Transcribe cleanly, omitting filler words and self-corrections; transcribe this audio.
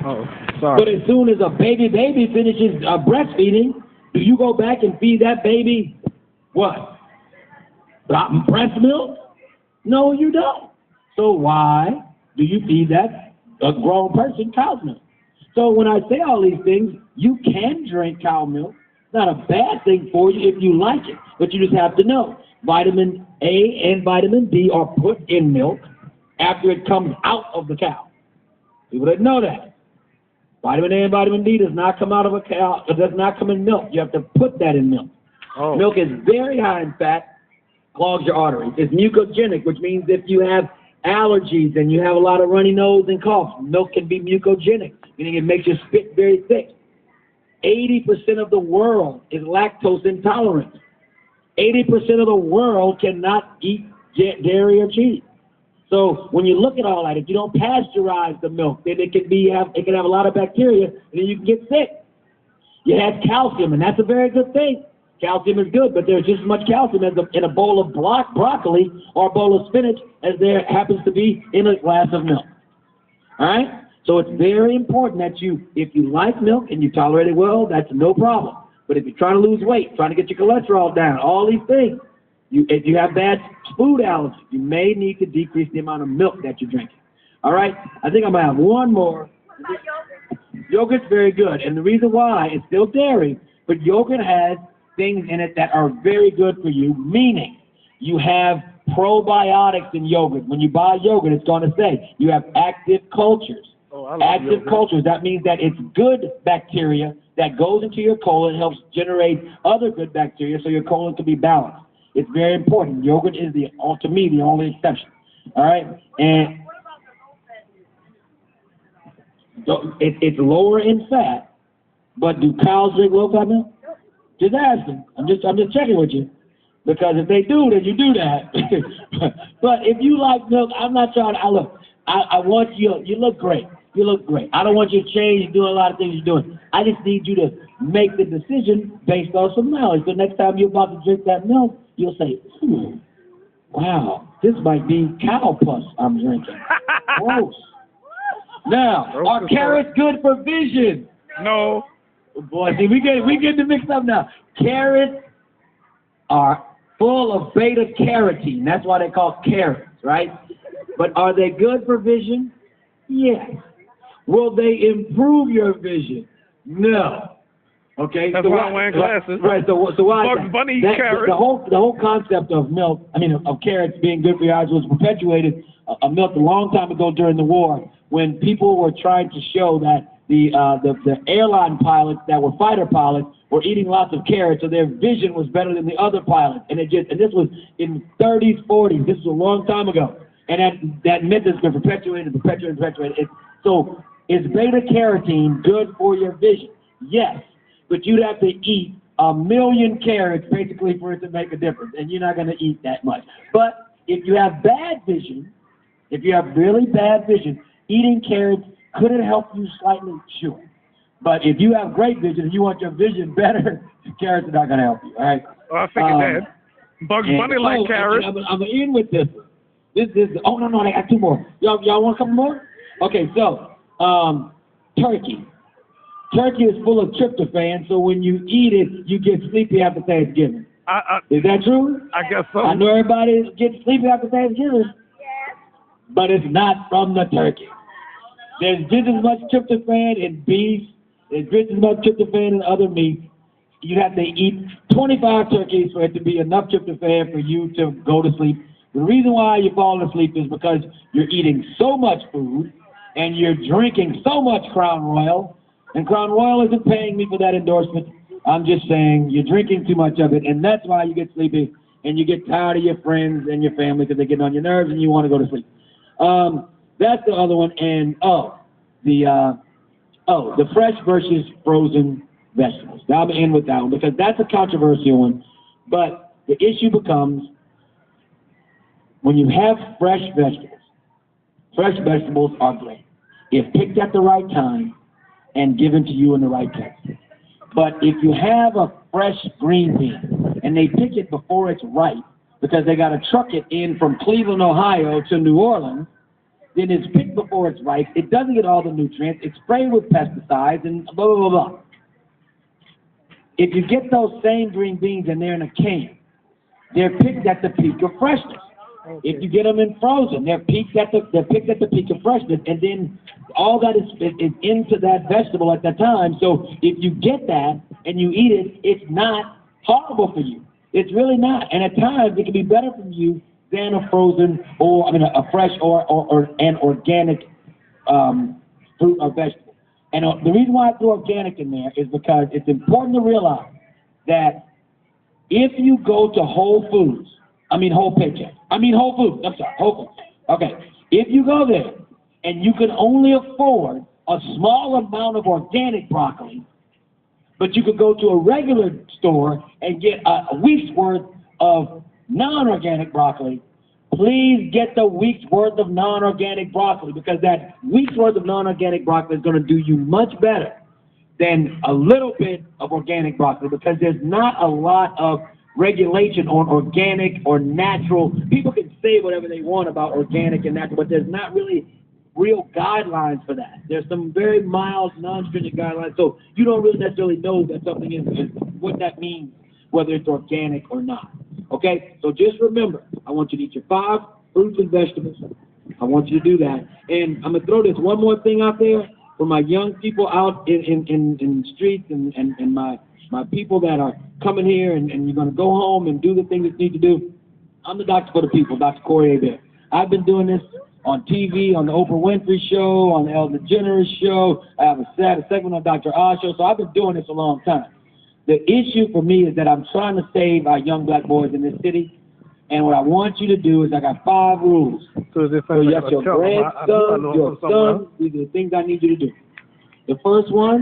Oh, But sorry. as soon as a baby finishes breastfeeding, do you go back and feed that baby what? Breast milk? No, you don't. So why do you feed that a grown person cow's milk? So when I say all these things, you can drink cow milk. It's not a bad thing for you if you like it, but you just have to know vitamin A and vitamin D are put in milk after it comes out of the cow. People didn't know that. Vitamin A and vitamin D does not come out of a cow. It does not come in milk. You have to put that in milk. Oh. Milk is very high in fat, clogs your arteries. It's mucogenic, which means if you have allergies and you have a lot of runny nose and cough, milk can be mucogenic, meaning it makes your spit very thick. 80% of the world is lactose intolerant. 80% of the world cannot eat dairy or cheese. So when you look at all that, if you don't pasteurize the milk, then it can have a lot of bacteria, and then you can get sick. You have calcium, and that's a very good thing. Calcium is good, but there's just as much calcium in a bowl of broccoli or a bowl of spinach as there happens to be in a glass of milk. All right? So it's very important that if you like milk and you tolerate it well, that's no problem. But if you're trying to lose weight, trying to get your cholesterol down, all these things, if you have bad food allergies, you may need to decrease the amount of milk that you're drinking. All right? I think I'm going to have one more. Yogurt's very good, and the reason why, it's still dairy, but yogurt has things in it that are very good for you, meaning you have probiotics in yogurt. When you buy yogurt, it's going to say you have active cultures. Oh, I love Active yogurt. cultures, that means that it's good bacteria that goes into your colon and helps generate other good bacteria so your colon can be balanced. It's very important. Yogurt is, to me, the only exception. All right? And it's lower in fat, but do cows drink low-fat milk? Just asking. I'm just checking with you. Because if they do, then you do that. But if you like milk, I'm not trying to, I want you look great. You look great. I don't want you to change doing a lot of things you're doing. I just need you to make the decision based on some knowledge. So next time you're about to drink that milk, you'll say, wow, this might be cow pus I'm drinking. Gross. Now, are carrots good for vision? No. Boy, see, we get the mixed up now. Carrots are full of beta carotene. That's why they call carrots, right? But are they good for vision? Yes. Will they improve your vision? No. Okay. That's why I'm wearing glasses. Right. So why? Bugs Bunny eats carrots. The whole concept of milk, of carrots being good for your eyes was perpetuated a milk a long time ago during the war when people were trying to show that the airline pilots that were fighter pilots were eating lots of carrots, so their vision was better than the other pilots. And this was in 30s, 40s. This was a long time ago. And that myth has been perpetuated. So is beta carotene good for your vision? Yes, but you'd have to eat 1 million carrots basically for it to make a difference, and you're not going to eat that much. But if you have bad vision, if you have really bad vision, eating carrots could it help you slightly? Sure. But if you have great vision and you want your vision better, carrots are not going to help you. All right. Well, I figured that. Bugs Bunny like carrots. I'm in with this. This is. Oh no, I got two more. Y'all want a couple more? Okay, so turkey. Turkey is full of tryptophan, so when you eat it, you get sleepy after Thanksgiving. Is that true? I guess so. I know everybody gets sleepy after Thanksgiving. Yes. But it's not from the turkey. There's just as much tryptophan in beef. There's just as much tryptophan in other meats. You'd have to eat 25 turkeys for it to be enough tryptophan for you to go to sleep. The reason why you're falling asleep is because you're eating so much food and you're drinking so much Crown Royal. And Crown Royal isn't paying me for that endorsement. I'm just saying you're drinking too much of it, and that's why you get sleepy and you get tired of your friends and your family because they get on your nerves and you want to go to sleep. That's the other one. And the fresh versus frozen vegetables. Now I'm in with that one because that's a controversial one. But the issue becomes when you have fresh vegetables are great if picked at the right time and given to you in the right place. But if you have a fresh green bean and they pick it before it's ripe because they got to truck it in from Cleveland, Ohio to New Orleans, then it's picked before it's ripe. It doesn't get all the nutrients. It's sprayed with pesticides and blah, blah, blah, blah. If you get those same green beans and they're in a can, they're picked at the peak of freshness. Okay. If you get them in frozen, they're picked at the peak of freshness, and then all that is into that vegetable at that time. So if you get that and you eat it, it's not horrible for you. It's really not. And at times it can be better for you than a frozen a fresh or an organic fruit or vegetable. And the reason why I threw organic in there is because it's important to realize that if you go to Whole Foods, Whole Foods, okay, if you go there and you can only afford a small amount of organic broccoli, but you could go to a regular store and get a week's worth of non-organic broccoli, please get the week's worth of non-organic broccoli, because that week's worth of non-organic broccoli is going to do you much better than a little bit of organic broccoli, because there's not a lot of regulation on organic or natural. People can say whatever they want about organic and natural, but there's not really real guidelines for that. There's some very mild, non-stringent guidelines, so you don't really necessarily know that something is what that means, whether it's organic or not. Okay? So just remember, I want you to eat your 5 fruits and vegetables. I want you to do that. And I'm going to throw this one more thing out there for my young people out in the streets and my people that are coming here and you're going to go home and do the things that you need to do. I'm the doctor for the people, Dr. Corey Hebert. I've been doing this on TV, on the Oprah Winfrey Show, on the Ellen DeGeneres Show. I have a segment on Dr. Oz Show, so I've been doing this a long time. The issue for me is that I'm trying to save our young black boys in this city, and what I want you to do is I got 5 rules. So this So you have your grandson, your son, these are the things I need you to do. The first one,